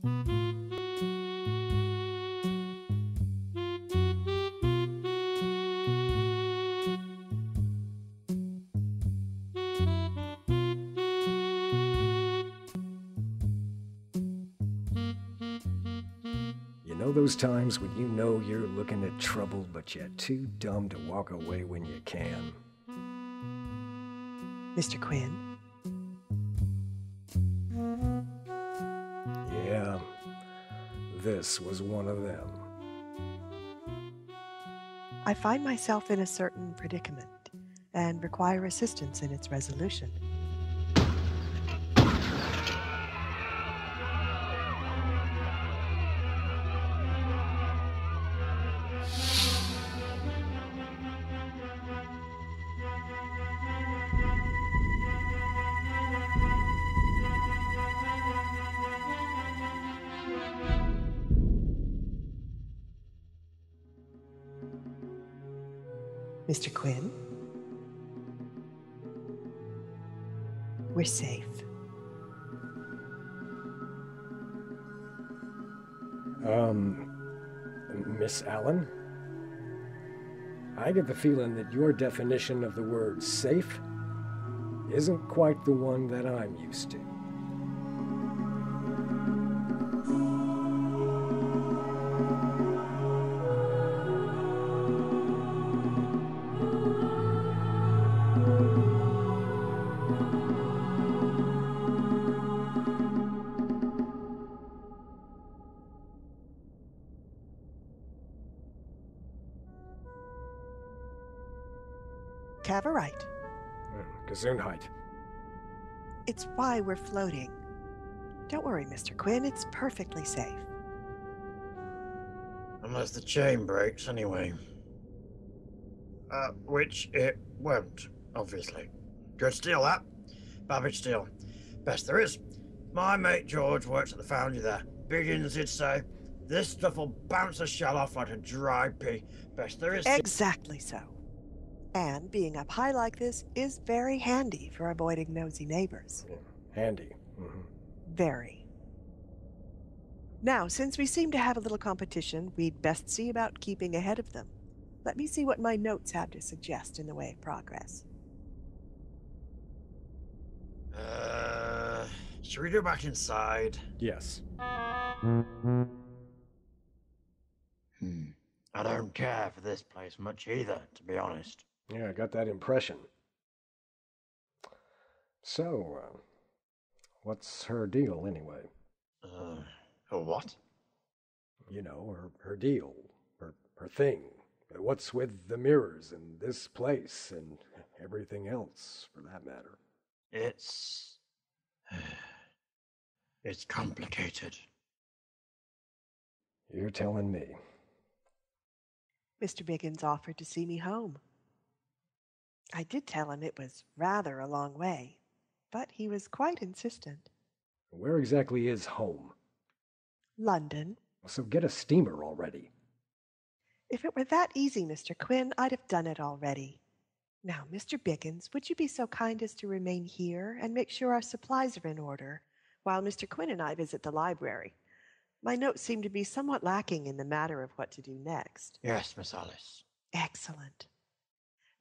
You know those times when you know you're looking at trouble, but you're too dumb to walk away when you can? Mr. Quinn? Yeah, this was one of them. I find myself in a certain predicament and require assistance in its resolution. Mr. Quinn? We're safe. Miss Allen? I get the feeling that your definition of the word safe isn't quite the one that I'm used to. Cavorite. Gesundheit. It's why we're floating. Don't worry, Mr. Quinn, it's perfectly safe. Unless the chain breaks, anyway. Which it won't, obviously. Good steel, that. Babbage steel. Best there is. My mate George works at the foundry there. Biggins did say, this stuff will bounce the shell off like a dry pea. Best there is. Exactly so. And being up high like this is very handy for avoiding nosy neighbors. Yeah, handy. Mm-hmm. Very. Now, since we seem to have a little competition, we'd best see about keeping ahead of them. Let me see what my notes have to suggest in the way of progress. Should we go back inside? Yes. I don't care for this place much either, to be honest. Yeah, I got that impression. So, what's her deal anyway? Her what? You know, her deal, her thing. What's with the mirrors and this place and everything else, for that matter? It's complicated. You're telling me. Mr. Biggins offered to see me home. I did tell him it was rather a long way, but he was quite insistent. Where exactly is home? London. So get a steamer already. If it were that easy, Mr. Quinn, I'd have done it already. Now, Mr. Biggins, would you be so kind as to remain here and make sure our supplies are in order, while Mr. Quinn and I visit the library? My notes seem to be somewhat lacking in the matter of what to do next. Yes, Miss Alice. Excellent.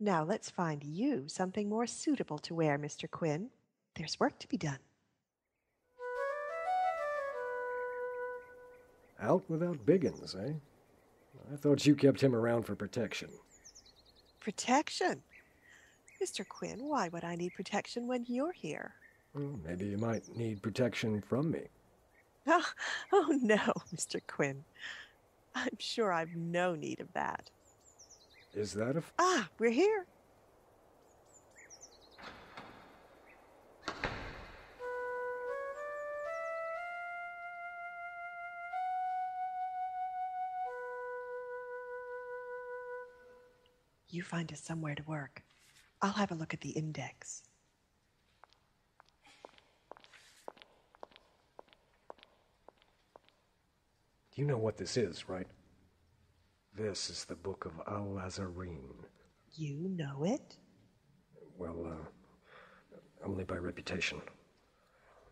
Now let's find you something more suitable to wear, Mr. Quinn. There's work to be done. Out without Biggins, eh? I thought you kept him around for protection. Protection? Mr. Quinn, why would I need protection when you're here? Well, maybe you might need protection from me. Oh no, Mr. Quinn. I'm sure I've no need of that. Is that a... We're here. You find us somewhere to work. I'll have a look at the index. You know what this is, right? This is the Book of Al-Lazarene. You know it? Well, only by reputation.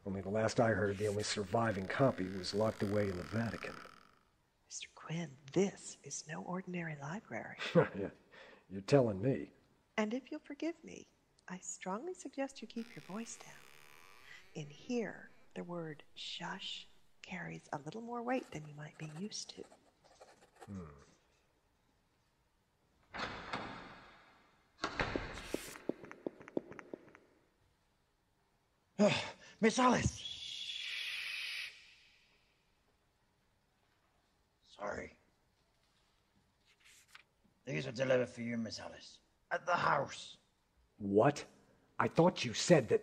Only the last I heard, the only surviving copy was locked away in the Vatican. Mr. Quinn, this is no ordinary library. Yeah, you're telling me. And if you'll forgive me, I strongly suggest you keep your voice down. In here, the word shush carries a little more weight than you might be used to. Miss Alice! Sorry. These are delivered for you, Miss Alice. At the house. What? I thought you said that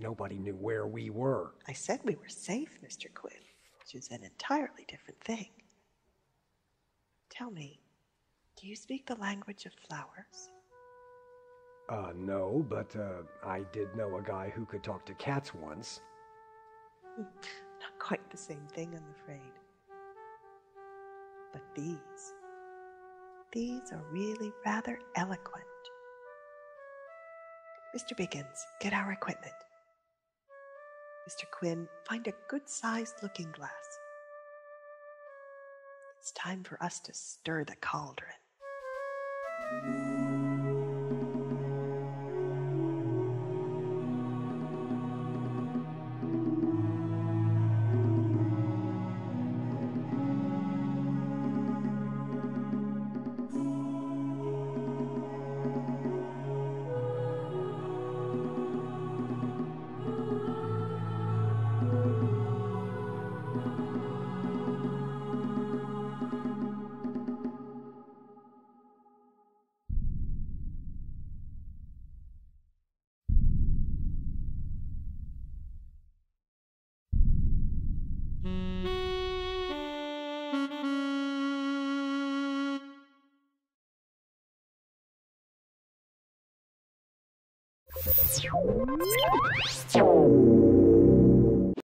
nobody knew where we were. I said we were safe, Mr. Quinn, which is an entirely different thing. Tell me, do you speak the language of flowers? No, but I did know a guy who could talk to cats once. Not quite the same thing, I'm afraid. But these are really rather eloquent. Mr. Biggins, get our equipment. Mr. Quinn, find a good-sized looking glass. It's time for us to stir the cauldron.